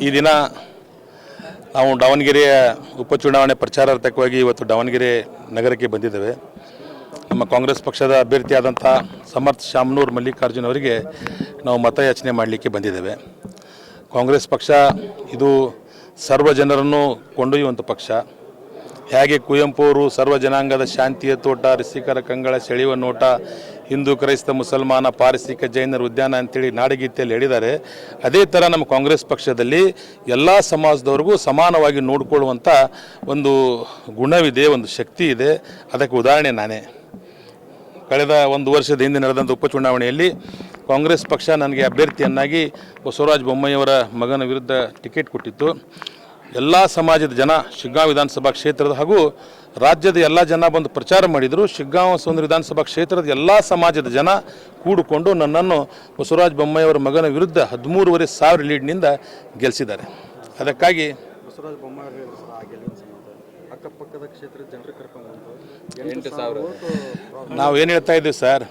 ಈ ದಿನ ನಾವು ದಾವಣಗೆರೆಯ ಉಪಚುನಾವಣೆ ಪ್ರಚಾರಾರ್ಥಕವಾಗಿ ಇವತ್ತು ದಾವಣಗೆರೆ ನಗರಕ್ಕೆ ಬಂದಿದ್ದೇವೆ. ನಮ್ಮ ಕಾಂಗ್ರೆಸ್ ಪಕ್ಷದ ಅಭ್ಯರ್ಥಿಯಾದಂಥ ಸಮರ್ಥ ಶಾಮನೂರು ಮಲ್ಲಿಕಾರ್ಜುನ್ ಅವರಿಗೆ ನಾವು ಮತಯಾಚನೆ ಮಾಡಲಿಕ್ಕೆ ಬಂದಿದ್ದೇವೆ. ಕಾಂಗ್ರೆಸ್ ಪಕ್ಷ ಇದು ಸರ್ವ ಜನರನ್ನು ಕೊಂಡೊಯ್ಯುವಂಥ ಪಕ್ಷ. ಹೇಗೆ ಕುವೆಂಪು ಅವರು ಸರ್ವ ಜನಾಂಗದ ಶಾಂತಿಯ ತೋಟ, ರಸಿಕರ ಕಂಗಳ ಸೆಳೆಯುವ ನೋಟ, ಹಿಂದೂ ಕ್ರೈಸ್ತ ಮುಸಲ್ಮಾನ ಪಾರಸಿಕ ಜೈನರ ಉದ್ಯಾನ ಅಂತೇಳಿ ನಾಡಗೀತೆಯಲ್ಲಿ ಹೇಳಿದ್ದಾರೆ, ಅದೇ ಥರ ನಮ್ಮ ಕಾಂಗ್ರೆಸ್ ಪಕ್ಷದಲ್ಲಿ ಎಲ್ಲ ಸಮಾಜದವ್ರಿಗೂ ಸಮಾನವಾಗಿ ನೋಡಿಕೊಳ್ಳುವಂಥ ಒಂದು ಗುಣವಿದೆ, ಒಂದು ಶಕ್ತಿ ಇದೆ. ಅದಕ್ಕೆ ಉದಾಹರಣೆ ನಾನೇ. ಕಳೆದ ಒಂದು ವರ್ಷದ ಹಿಂದೆ ನಡೆದಂಥ ಉಪಚುನಾವಣೆಯಲ್ಲಿ ಕಾಂಗ್ರೆಸ್ ಪಕ್ಷ ನನಗೆ ಅಭ್ಯರ್ಥಿಯನ್ನಾಗಿ ಬಸವರಾಜ ಬೊಮ್ಮಾಯಿಯವರ ಮಗನ ವಿರುದ್ಧ ಟಿಕೆಟ್ ಕೊಟ್ಟಿತ್ತು. ಎಲ್ಲ ಸಮಾಜದ ಜನ ಶಿಗ್ಗಾಂವ್ ವಿಧಾನಸಭಾ ಕ್ಷೇತ್ರದ ಹಾಗೂ ರಾಜ್ಯದ ಎಲ್ಲ ಜನ ಬಂದು ಪ್ರಚಾರ ಮಾಡಿದರು. ಶಿಗ್ಗಾಂವ್ ಸೌಂದರ್ಯ ವಿಧಾನಸಭಾ ಕ್ಷೇತ್ರದ ಎಲ್ಲ ಸಮಾಜದ ಜನ ಕೂಡಿಕೊಂಡು ನನ್ನನ್ನು ಬಸವರಾಜ ಬೊಮ್ಮಾಯಿಯವರ ಮಗನ ವಿರುದ್ಧ 13,500 ಲೀಡ್ನಿಂದ ಗೆಲ್ಲಿಸಿದ್ದಾರೆ. ಅದಕ್ಕಾಗಿ ಬಸವರಾಜ ಬೊಮ್ಮಾಯಿ ಅಕ್ಕಪಕ್ಕದ ಕ್ಷೇತ್ರದ ಜನರು ಕರ್ಕೊಂಡು ನಾವು ಏನು ಹೇಳ್ತಾ ಇದ್ದೀವಿ ಸರ್,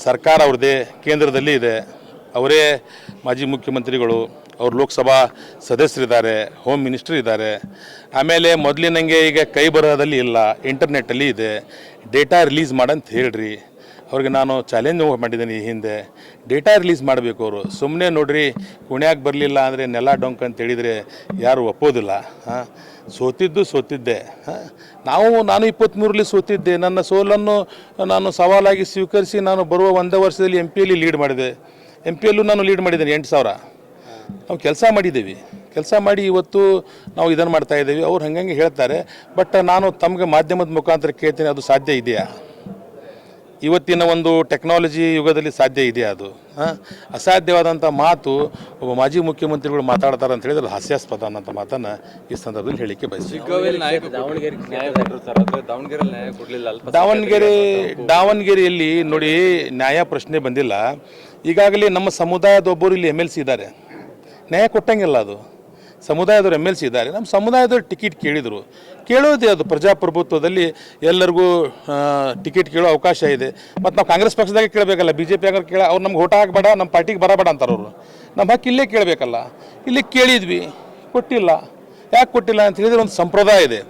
ಸರ್ಕಾರ ಅವ್ರದ್ದೇ, ಕೇಂದ್ರದಲ್ಲಿ ಇದೆ, ಅವರೇ ಮಾಜಿ ಮುಖ್ಯಮಂತ್ರಿಗಳು, ಅವರು ಲೋಕಸಭಾ ಸದಸ್ಯರಿದ್ದಾರೆ, ಹೋಮ್ ಮಿನಿಸ್ಟರ್ ಇದ್ದಾರೆ. ಆಮೇಲೆ ಮೊದಲಿನಂಗೆ ಈಗ ಕೈ ಬರಹದಲ್ಲಿ ಇಲ್ಲ, ಇಂಟರ್ನೆಟ್ಟಲ್ಲಿ ಇದೆ. ಡೇಟಾ ರಿಲೀಸ್ ಮಾಡಂತ ಹೇಳ್ರಿ. ಅವ್ರಿಗೆ ನಾನು ಚಾಲೆಂಜ್ ಮಾಡಿದ್ದೀನಿ ಈ ಹಿಂದೆ. ಡೇಟಾ ರಿಲೀಸ್ ಮಾಡಬೇಕು. ಅವರು ಸುಮ್ಮನೆ ನೋಡ್ರಿ ಕುಣ್ಯಾಗ ಬರಲಿಲ್ಲ ಅಂದರೆ ನೆಲ ಡೊಂಕ್ ಅಂತ ಹೇಳಿದರೆ ಯಾರು ಒಪ್ಪೋದಿಲ್ಲ. ಸೋತಿದ್ದೆ. ನಾನು 23ರಲ್ಲಿ ಸೋತಿದ್ದೆ. ನನ್ನ ಸೋಲನ್ನು ನಾನು ಸವಾಲಾಗಿ ಸ್ವೀಕರಿಸಿ ನಾನು ಬರುವ ಒಂದೇ ವರ್ಷದಲ್ಲಿ MP ಲೀಡ್ ಮಾಡಿದೆ. MP ನಾನು ಲೀಡ್ ಮಾಡಿದ್ದೇನೆ 8,000. ನಾವು ಕೆಲಸ ಮಾಡಿದ್ದೀವಿ. ಕೆಲಸ ಮಾಡಿ ಇವತ್ತು ನಾವು ಇದನ್ನು ಮಾಡ್ತಾಯಿದ್ದೀವಿ. ಅವ್ರು ಹಂಗೆ ಹೇಳ್ತಾರೆ. ಬಟ್ ನಾನು ತಮಗೆ ಮಾಧ್ಯಮದ ಮುಖಾಂತರ ಕೇಳ್ತೀನಿ, ಅದು ಸಾಧ್ಯ ಇದೆಯಾ? ಇವತ್ತಿನ ಒಂದು ಟೆಕ್ನಾಲಜಿ ಯುಗದಲ್ಲಿ ಸಾಧ್ಯ ಇದೆಯಾ? ಅದು ಅಸಾಧ್ಯವಾದಂಥ ಮಾತು ಒಬ್ಬ ಮಾಜಿ ಮುಖ್ಯಮಂತ್ರಿಗಳು ಮಾತಾಡ್ತಾರೆ ಅಂತ ಹೇಳಿದ್ರೆ ಹಾಸ್ಯಾಸ್ಪದ ಅನ್ನೋಂಥ ಮಾತನ್ನು ಈ ಸಂದರ್ಭದಲ್ಲಿ ಹೇಳಲಿಕ್ಕೆ ಬಯಸ್ತೀನಿ. ದಾವಣಗೆರೆಯಲ್ಲಿ ನೋಡಿ, ನ್ಯಾಯ ಪ್ರಶ್ನೆ ಬಂದಿಲ್ಲ. ಈಗಾಗಲೇ ನಮ್ಮ ಸಮುದಾಯದ ಒಬ್ಬರು ಇಲ್ಲಿ MLC ಇದ್ದಾರೆ. ನ್ಯಾಯ ಕೊಟ್ಟಂಗಿಲ್ಲ. ಅದು ಸಮುದಾಯದವರು MLC ಇದ್ದಾರೆ. ನಮ್ಮ ಸಮುದಾಯದವ್ರು ಟಿಕೆಟ್ ಕೇಳೋದೇ, ಅದು ಪ್ರಜಾಪ್ರಭುತ್ವದಲ್ಲಿ ಎಲ್ಲರಿಗೂ ಟಿಕೆಟ್ ಕೇಳೋ ಅವಕಾಶ ಇದೆ. ಮತ್ತು ನಾವು ಕಾಂಗ್ರೆಸ್ ಪಕ್ಷದಾಗ ಕೇಳಬೇಕಲ್ಲ, BJP ಆಗ ಅವ್ರು ನಮ್ಗೆ ಓಟ ಹಾಕಬೇಡ, ನಮ್ಮ ಪಾರ್ಟಿಗೆ ಬರಬೇಡ ಅಂತಾರೆ ಅವರು. ನಮ್ಮ ಹಕ್ಕು ಇಲ್ಲೇ ಕೇಳಬೇಕಲ್ಲ. ಇಲ್ಲಿ ಕೇಳಿದ್ವಿ, ಕೊಟ್ಟಿಲ್ಲ. ಯಾಕೆ ಕೊಟ್ಟಿಲ್ಲ ಅಂತ ಹೇಳಿದರೆ ಒಂದು ಸಂಪ್ರದಾಯ ಇದೆ.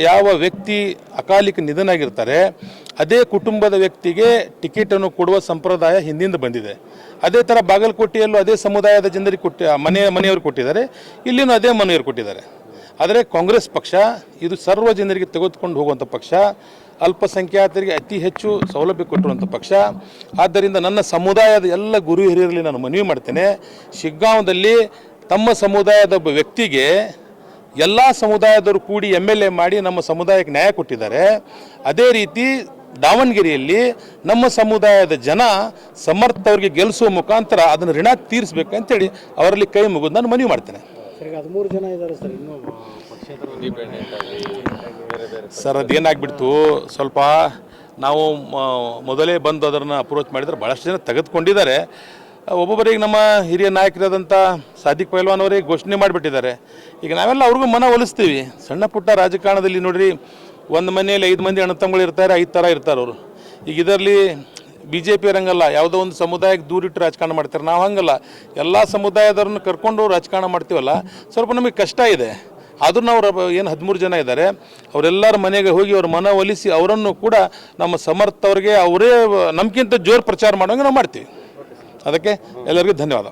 ಯಾವ ವ್ಯಕ್ತಿ ಅಕಾಲಿಕ ನಿಧನಾಗಿರ್ತಾರೆ ಅದೇ ಕುಟುಂಬದ ವ್ಯಕ್ತಿಗೆ ಟಿಕೆಟನ್ನು ಕೊಡುವ ಸಂಪ್ರದಾಯ ಹಿಂದಿಂದ ಬಂದಿದೆ. ಅದೇ ಥರ ಬಾಗಲಕೋಟೆಯಲ್ಲೂ ಅದೇ ಸಮುದಾಯದ ಜನರಿಗೆ ಮನೆಯವರು ಕೊಟ್ಟಿದ್ದಾರೆ, ಇಲ್ಲಿನೂ ಅದೇ ಮನೆಯವರು ಕೊಟ್ಟಿದ್ದಾರೆ. ಆದರೆ ಕಾಂಗ್ರೆಸ್ ಪಕ್ಷ ಇದು ಸರ್ವ ಜನರಿಗೆ ತೆಗೆದುಕೊಂಡು ಹೋಗುವಂಥ ಪಕ್ಷ, ಅಲ್ಪಸಂಖ್ಯಾತರಿಗೆ ಅತಿ ಹೆಚ್ಚು ಸೌಲಭ್ಯ ಕೊಟ್ಟಿರುವಂಥ ಪಕ್ಷ. ಆದ್ದರಿಂದ ನನ್ನ ಸಮುದಾಯದ ಎಲ್ಲ ಗುರು ಹಿರಿಯರಲ್ಲಿ ನಾನು ಮನವಿ ಮಾಡ್ತೇನೆ, ಶಿಗ್ಗಾಂವದಲ್ಲಿ ತಮ್ಮ ಸಮುದಾಯದ ಒಬ್ಬ ವ್ಯಕ್ತಿಗೆ ಎಲ್ಲ ಸಮುದಾಯದವರು ಕೂಡಿ MLA ಮಾಡಿ ನಮ್ಮ ಸಮುದಾಯಕ್ಕೆ ನ್ಯಾಯ ಕೊಟ್ಟಿದ್ದಾರೆ. ಅದೇ ರೀತಿ ದಾವಣಗೆರೆಯಲ್ಲಿ ನಮ್ಮ ಸಮುದಾಯದ ಜನ ಸಮರ್ಥ ಅವರಿಗೆ ಗೆಲ್ಲಿಸುವ ಮುಖಾಂತರ ಅದನ್ನು ಋಣ ತೀರಿಸಬೇಕಂತೇಳಿ ಅವರಲ್ಲಿ ಕೈ ಮುಗಿದು ನಾನು ಮನವಿ ಮಾಡ್ತೇನೆ. 13 ಜನ ಇದ್ದಾರೆ ಸರ್. ಇನ್ನೂ ಸರ್ ಅದೇನಾಗ್ಬಿಡ್ತು, ಸ್ವಲ್ಪ ನಾವು ಮೊದಲೇ ಬಂದು ಅದನ್ನು ಅಪ್ರೋಚ್ ಮಾಡಿದರೆ ಭಾಳಷ್ಟು ಜನ ತೆಗೆದುಕೊಂಡಿದ್ದಾರೆ. ಒಬ್ಬೊಬ್ಬರಿಗೆ ನಮ್ಮ ಹಿರಿಯ ನಾಯಕರಾದಂಥ ಸಾದಿಕ್ ಪೈಲ್ವಾನ್ ಅವರಿಗೆ ಘೋಷಣೆ ಮಾಡಿಬಿಟ್ಟಿದ್ದಾರೆ. ಈಗ ನಾವೆಲ್ಲ ಅವ್ರಿಗೂ ಮನ ಒಲಿಸ್ತೀವಿ. ಸಣ್ಣ ಪುಟ್ಟ ರಾಜಕಾರಣದಲ್ಲಿ ನೋಡ್ರಿ, ಒಂದು ಮನೆಯಲ್ಲಿ 5 ಮಂದಿ ಅಣ್ಣ ತಮ್ಮಗಳು ಇರ್ತಾರೆ, 5 ಥರ ಇರ್ತಾರೆ ಅವರು. ಈಗ ಇದರಲ್ಲಿ BJP ರಂಗಲ್ಲ, ಯಾವುದೋ ಒಂದು ಸಮುದಾಯಕ್ಕೆ ದೂರಿಟ್ಟು ರಾಜಕಾರಣ ಮಾಡ್ತಾರೆ. ನಾವು ಹಂಗಲ್ಲ, ಎಲ್ಲ ಸಮುದಾಯದವ್ರನ್ನ ಕರ್ಕೊಂಡು ರಾಜಕಾರಣ ಮಾಡ್ತೀವಲ್ಲ, ಸ್ವಲ್ಪ ನಮಗೆ ಕಷ್ಟ ಇದೆ. ಆದರೂ ನಾವು ಏನು 13 ಜನ ಇದ್ದಾರೆ, ಅವರೆಲ್ಲರ ಮನೆಗೆ ಹೋಗಿ ಅವ್ರ ಮನ ಒಲಿಸಿ ಅವರನ್ನು ಕೂಡ ನಮ್ಮ ಸಮರ್ಥ ಅವ್ರಿಗೆ ಅವರೇ ನಮಗಿಂತ ಜೋರು ಪ್ರಚಾರ ಮಾಡೋಂಗೆ ನಾವು ಮಾಡ್ತೀವಿ. ಅದಕ್ಕೆ ಎಲ್ಲರಿಗೂ ಧನ್ಯವಾದ.